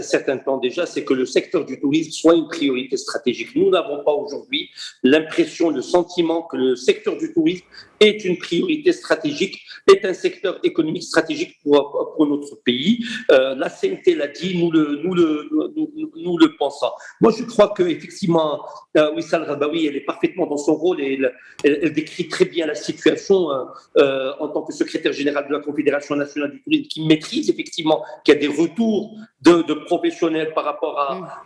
certain temps déjà, c'est que le secteur du tourisme soit une priorité stratégique. Nous n'avons pas aujourd'hui l'impression, le sentiment que le secteur du tourisme est une priorité stratégique, est un secteur économique stratégique pour notre pays. La CNT l'a dit, nous le pensons. Moi, je crois qu'effectivement, Wissal Gharbaoui, elle est parfaitement dans son rôle et elle décrit très bien la situation en tant que secrétaire général de la Confédération nationale du tourisme, qui maîtrise effectivement qu'il y a des retours de professionnels par rapport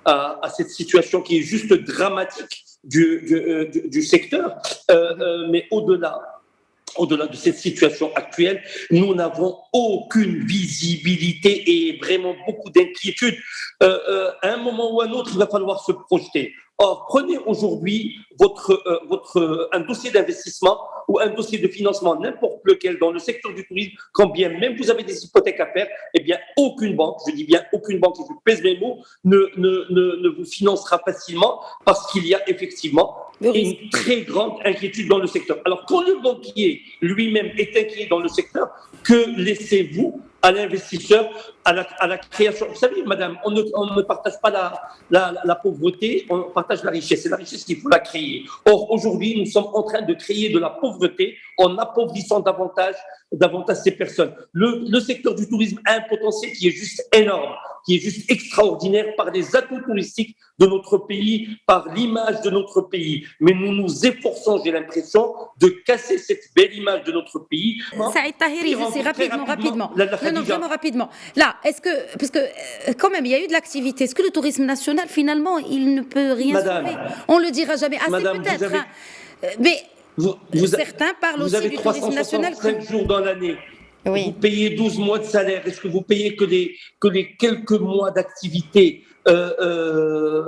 à cette situation qui est juste dramatique du secteur. Mais au-delà de cette situation actuelle, nous n'avons aucune visibilité et vraiment beaucoup d'inquiétude. À un moment ou à un autre, il va falloir se projeter. Or, prenez aujourd'hui un dossier d'investissement ou un dossier de financement, n'importe lequel, dans le secteur du tourisme, quand bien même vous avez des hypothèques à faire, eh bien, aucune banque, je dis bien aucune banque, et je pèse mes mots, ne vous financera facilement parce qu'il y a effectivement une très grande inquiétude dans le secteur. Alors, quand le banquier lui-même est inquiet dans le secteur, que laissez-vous à l'investisseur, à la création. Vous savez, madame, on ne partage pas la pauvreté, on partage la richesse. C'est la richesse qu'il faut la créer. Or, aujourd'hui, nous sommes en train de créer de la pauvreté en appauvrissant davantage ces personnes. Le secteur du tourisme a un potentiel qui est juste énorme, qui est juste extraordinaire par les atouts touristiques de notre pays, par l'image de notre pays. Mais nous nous efforçons, j'ai l'impression, de casser cette belle image de notre pays. Saïd Tahiri, je sais rapidement. Non, vraiment rapidement. Là, est-ce que, parce que quand même, il y a eu de l'activité, est-ce que le tourisme national, finalement, il ne peut rien sauver? On le dira jamais assez, peut-être. Avez, mais certains parlent aussi du tourisme national. 5 jours dans l'année. Oui. Vous payez 12 mois de salaire. Est-ce que vous payez que les quelques mois d'activité ont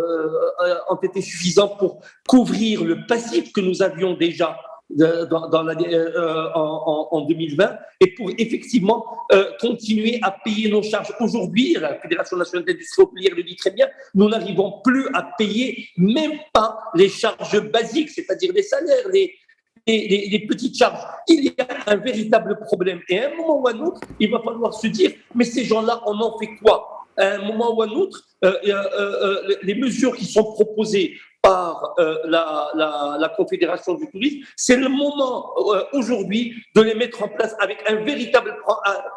été suffisants pour couvrir le passif que nous avions déjà en 2020 et pour effectivement continuer à payer nos charges. Aujourd'hui, la Fédération nationale d'industrie hôtelière le dit très bien, nous n'arrivons plus à payer même pas les charges basiques, c'est-à-dire les salaires, les petites charges. Il y a un véritable problème. Et à un moment ou à un autre, il va falloir se dire, mais ces gens-là, on en fait quoi? À un moment ou à un autre, les mesures qui sont proposées par la Confédération du tourisme, c'est le moment aujourd'hui de les mettre en place avec un véritable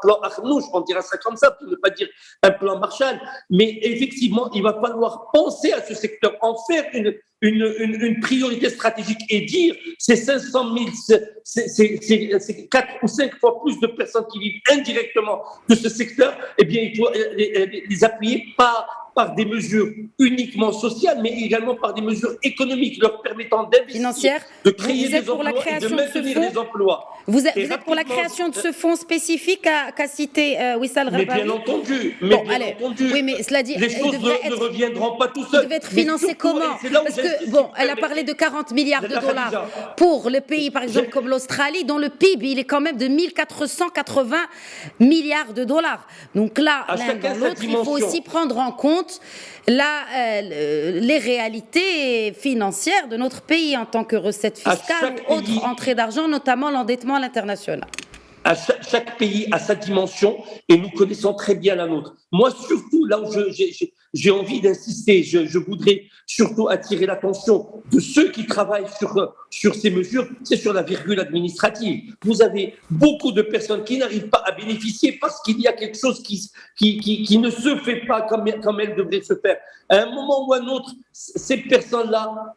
plan Arnouch, on dira ça comme ça, pour ne pas dire un plan Marshall. Mais effectivement, il va falloir penser à ce secteur, en faire une priorité stratégique et dire ces 500 000, c'est 4 ou 5 fois plus de personnes qui vivent indirectement de ce secteur, eh bien, il faut les appuyer par des mesures uniquement sociales, mais également par des mesures économiques leur permettant d'investir, de créer des emplois et de maintenir les emplois. Vous êtes pour la création de ce fonds spécifique qu'a cité Wissal Rabawi? Mais bien entendu. Oui, mais cela dit, les choses ne reviendront pas tout seuls. Il devait être financé comment? Parce que, bon, elle a parlé de 40 milliards de dollars pour le pays, par exemple, comme l'Australie, dont le PIB, il est quand même de 1480 milliards de dollars. Donc là, l'un dans l'autre, il faut aussi prendre en compte les réalités financières de notre pays en tant que recette fiscale ou autre entrée d'argent, notamment l'endettement à l'international. Chaque pays a sa dimension et nous connaissons très bien la nôtre. Moi, surtout, là où j'ai envie d'insister, je voudrais surtout attirer l'attention de ceux qui travaillent sur ces mesures, c'est sur la virgule administrative. Vous avez beaucoup de personnes qui n'arrivent pas à bénéficier parce qu'il y a quelque chose qui ne se fait pas comme elle devrait se faire. À un moment ou à un autre, ces personnes-là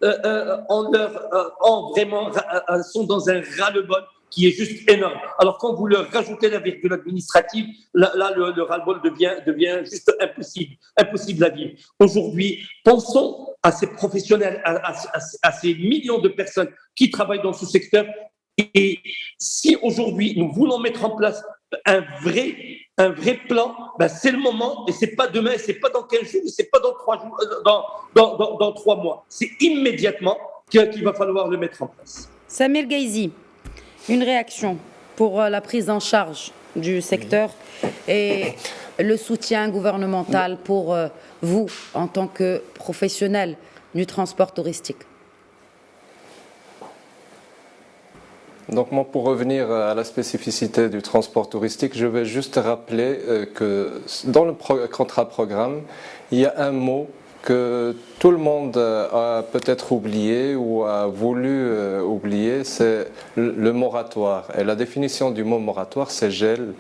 sont dans un ras-le-bol qui est juste énorme. Alors quand vous leur rajoutez la virgule administrative, là le ras-le-bol devient juste impossible à vivre. Aujourd'hui, pensons à ces professionnels, à ces millions de personnes qui travaillent dans ce secteur. Et si aujourd'hui nous voulons mettre en place un vrai plan, c'est le moment, et c'est pas demain, c'est pas dans 15 jours, c'est pas dans 3 jours, dans 3 mois. C'est immédiatement qu'il va falloir le mettre en place. Samir Ghaïzi, une réaction pour la prise en charge du secteur et le soutien gouvernemental pour vous en tant que professionnel du transport touristique. Donc moi, pour revenir à la spécificité du transport touristique, je vais juste rappeler que dans le contrat programme, il y a un mot que tout le monde a peut-être oublié ou a voulu oublier, c'est le moratoire. Et la définition du mot moratoire, c'est gel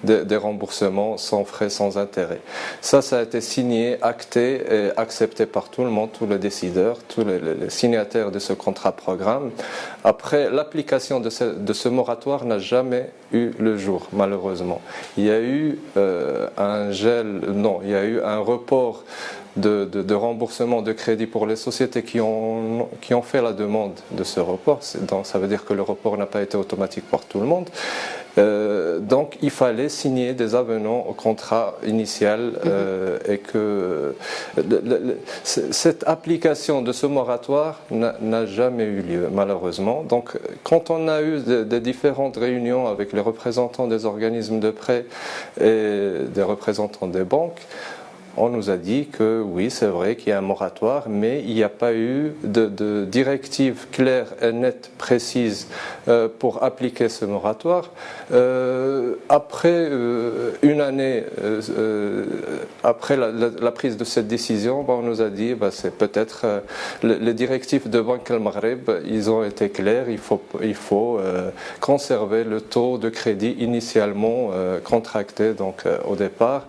des remboursements sans frais, sans intérêt. Ça a été signé, acté et accepté par tout le monde, tous les décideurs, tous les signataires de ce contrat programme. Après, l'application de ce moratoire n'a jamais eu le jour, malheureusement. Il y a eu il y a eu un report de remboursement de crédit pour les sociétés qui ont fait la demande de ce report. Donc, ça veut dire que le report n'a pas été automatique pour tout le monde. Donc il fallait signer des avenants au contrat initial et que cette application de ce moratoire n'a jamais eu lieu, malheureusement. Donc quand on a eu des différentes réunions avec les représentants des organismes de prêt et des représentants des banques, on nous a dit que oui, c'est vrai qu'il y a un moratoire, mais il n'y a pas eu de directive claire et nette, précise pour appliquer ce moratoire. Après une année, après la prise de cette décision, on nous a dit c'est peut-être les directives de Banque Al Maghreb, ils ont été clairs, il faut conserver le taux de crédit initialement contracté donc au départ,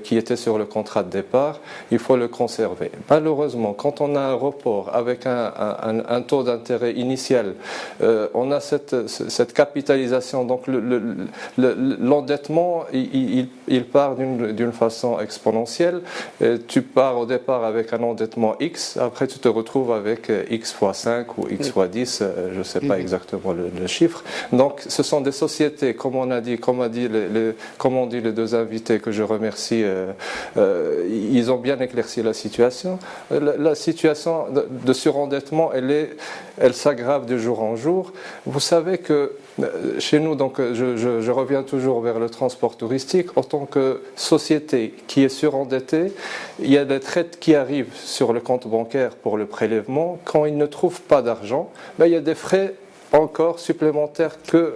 qui était sur le contrat de départ, il faut le conserver. Malheureusement, quand on a un report avec un taux d'intérêt initial, on a cette capitalisation, donc l'endettement, il part d'une façon exponentielle. Tu pars au départ avec un endettement X, après tu te retrouves avec X fois 5 ou X fois 10, je ne sais pas exactement le chiffre. Donc ce sont des sociétés, comme on dit les deux invités que je remercie, ils ont bien éclairci la situation. La situation de surendettement, elle s'aggrave de jour en jour. Vous savez que chez nous, donc je reviens toujours vers le transport touristique, en tant que société qui est surendettée, il y a des traites qui arrivent sur le compte bancaire pour le prélèvement. Quand ils ne trouvent pas d'argent, il y a des frais encore supplémentaires que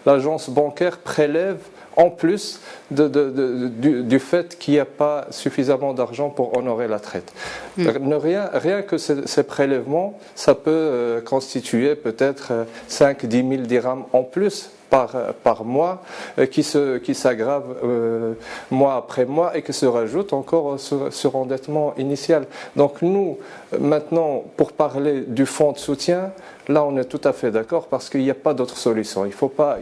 l'agence bancaire prélève en plus du fait qu'il n'y a pas suffisamment d'argent pour honorer la traite. Rien que ces prélèvements, ça peut constituer peut-être 5-10 000 dirhams en plus par mois, qui s'aggrave mois après mois et qui se rajoute encore au surendettement initial. Donc nous, maintenant, pour parler du fonds de soutien, là on est tout à fait d'accord parce qu'il n'y a pas d'autre solution. Il ne faut pas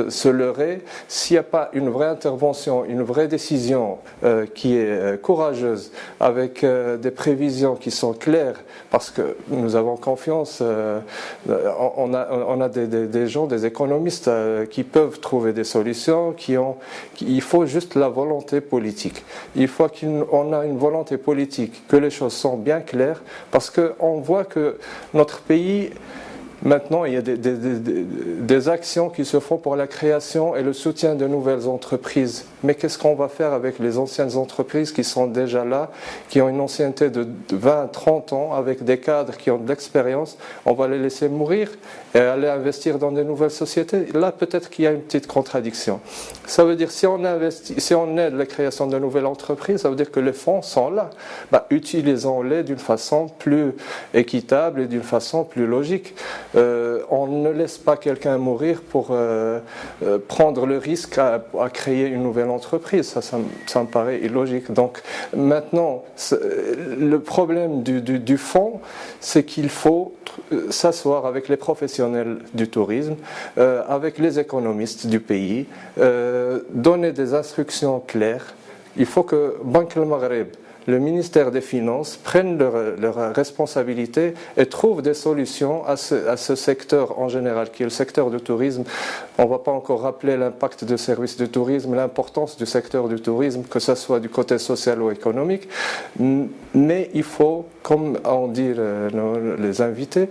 se leurrer. S'il n'y a pas une vraie intervention, une vraie décision qui est courageuse, avec des prévisions qui sont claires, parce que nous avons confiance, on a des gens, des économistes qui peuvent trouver des solutions, il faut juste la volonté politique. Il faut qu'on ait une volonté politique, que les choses sont bien claires, parce qu'on voit que notre pays, maintenant, il y a des actions qui se font pour la création et le soutien de nouvelles entreprises. Mais qu'est-ce qu'on va faire avec les anciennes entreprises qui sont déjà là, qui ont une ancienneté de 20-30 ans, avec des cadres qui ont de l'expérience? On va les laisser mourir et aller investir dans de nouvelles sociétés? Là, peut-être qu'il y a une petite contradiction. Ça veut dire, si on aide la création de nouvelles entreprises, ça veut dire que les fonds sont là. Utilisons-les d'une façon plus équitable et d'une façon plus logique. On ne laisse pas quelqu'un mourir pour prendre le risque à créer une nouvelle entreprise. Ça me paraît illogique. Donc maintenant, le problème du fonds, c'est qu'il faut s'asseoir avec les professionnels du tourisme, avec les économistes du pays, donner des instructions claires. Il faut que Banque Al Maghreb, le ministère des Finances, prennent leurs responsabilités et trouvent des solutions à ce secteur en général, qui est le secteur du tourisme. On ne va pas encore rappeler l'impact du service du tourisme, l'importance du secteur du tourisme, que ce soit du côté social ou économique. Mais il faut, comme ont dit les invités,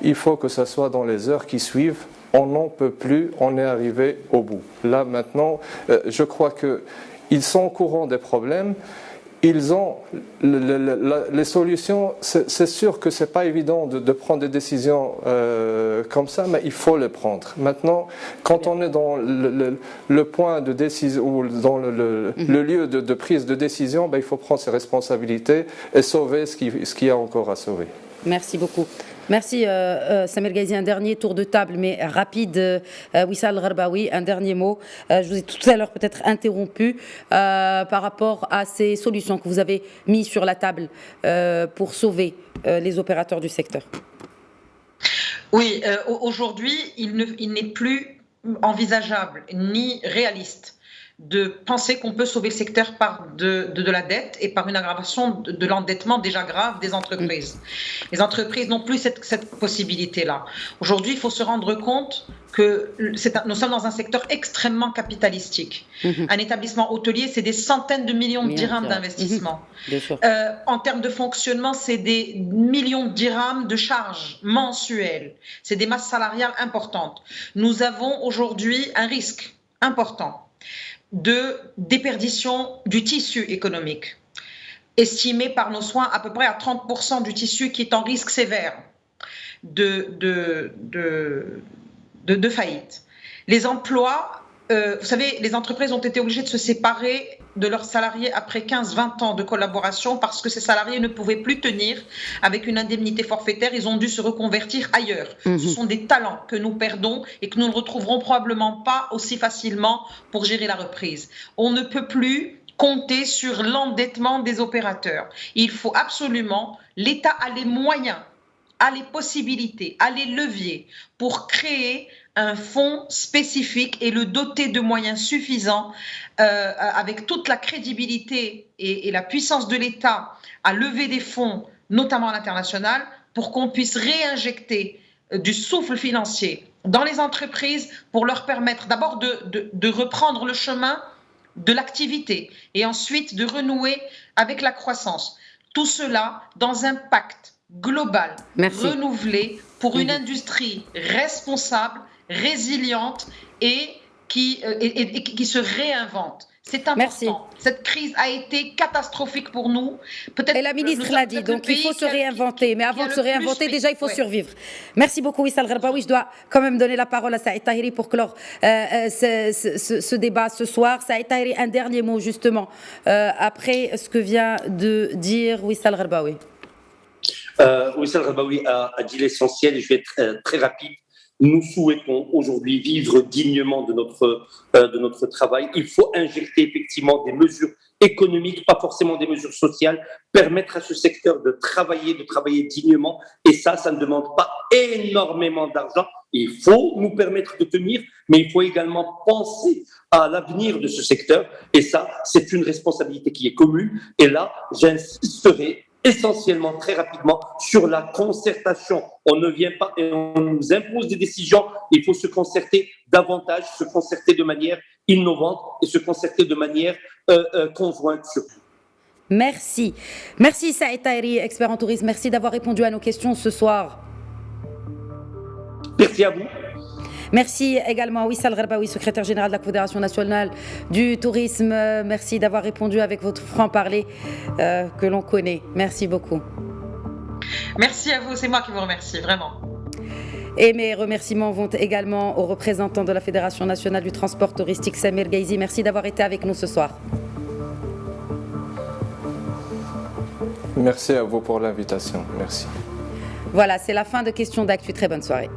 il faut que ce soit dans les heures qui suivent. On n'en peut plus, on est arrivé au bout. Là, maintenant, je crois qu'ils sont au courant des problèmes. Ils ont les solutions. C'est sûr que c'est pas évident de prendre des décisions comme ça, mais il faut les prendre. Maintenant, quand on est dans le point de décision ou dans le lieu de prise de décision, il faut prendre ses responsabilités et sauver ce qu'il y a encore à sauver. Merci beaucoup. Merci Samir Ghazi. Un dernier tour de table, mais rapide. Wissal Gharbaoui, un dernier mot. Je vous ai tout à l'heure peut-être interrompu par rapport à ces solutions que vous avez mises sur la table pour sauver les opérateurs du secteur. Oui, aujourd'hui, il n'est plus envisageable ni réaliste de penser qu'on peut sauver le secteur par de la dette et par une aggravation de l'endettement déjà grave des entreprises. Les entreprises n'ont plus cette possibilité-là. Aujourd'hui, il faut se rendre compte que nous sommes dans un secteur extrêmement capitalistique. Un établissement hôtelier, c'est des centaines de millions de dirhams d'investissement. En termes de fonctionnement, c'est des millions de dirhams de charges mensuelles. C'est des masses salariales importantes. Nous avons aujourd'hui un risque important. de déperdition du tissu économique, estimé par nos soins à peu près à 30% du tissu qui est en risque sévère de faillite. Les emplois, vous savez, les entreprises ont été obligées de se séparer de leurs salariés après 15-20 ans de collaboration parce que ces salariés ne pouvaient plus tenir avec une indemnité forfaitaire. Ils ont dû se reconvertir ailleurs. Ce sont des talents que nous perdons et que nous ne retrouverons probablement pas aussi facilement pour gérer la reprise. On ne peut plus compter sur l'endettement des opérateurs. Il faut absolument, l'État a les moyens, a les possibilités, a les leviers pour créer un fonds spécifique et le doter de moyens suffisants avec toute la crédibilité et la puissance de l'État à lever des fonds, notamment à l'international, pour qu'on puisse réinjecter du souffle financier dans les entreprises pour leur permettre d'abord de reprendre le chemin de l'activité et ensuite de renouer avec la croissance. Tout cela dans un pacte global, renouvelé pour une industrie responsable, résiliente et qui se réinvente. C'est important. Merci. Cette crise a été catastrophique pour nous. Et la ministre l'a dit, donc il faut se réinventer. Mais avant de se réinventer, déjà, il faut survivre. Merci beaucoup, Wissal Gharbaoui. Je dois quand même donner la parole à Saïd Tahiri pour clore ce débat ce soir. Saïd Tahiri, un dernier mot, justement, après ce que vient de dire Wissal Gharbaoui. Wissal Gharbaoui a dit l'essentiel. Je vais être très rapide. Nous souhaitons aujourd'hui vivre dignement de notre travail. Il faut injecter effectivement des mesures économiques, pas forcément des mesures sociales, permettre à ce secteur de travailler dignement. Et ça ne demande pas énormément d'argent. Il faut nous permettre de tenir, mais il faut également penser à l'avenir de ce secteur. Et ça, c'est une responsabilité qui est commune. Et là, j'insisterai essentiellement, très rapidement, sur la concertation. On ne vient pas et on nous impose des décisions. Il faut se concerter davantage, se concerter de manière innovante et se concerter de manière conjointe surtout. Merci. Merci Saïd Tahiri, expert en tourisme. Merci d'avoir répondu à nos questions ce soir. Merci à vous. Merci également à Wissal Gharbaoui, secrétaire général de la Confédération nationale du tourisme. Merci d'avoir répondu avec votre franc-parler que l'on connaît. Merci beaucoup. Merci à vous, c'est moi qui vous remercie, vraiment. Et mes remerciements vont également aux représentants de la Fédération nationale du transport touristique, Samir Gaizi. Merci d'avoir été avec nous ce soir. Merci à vous pour l'invitation. Merci. Voilà, c'est la fin de Questions d'actu. Très bonne soirée.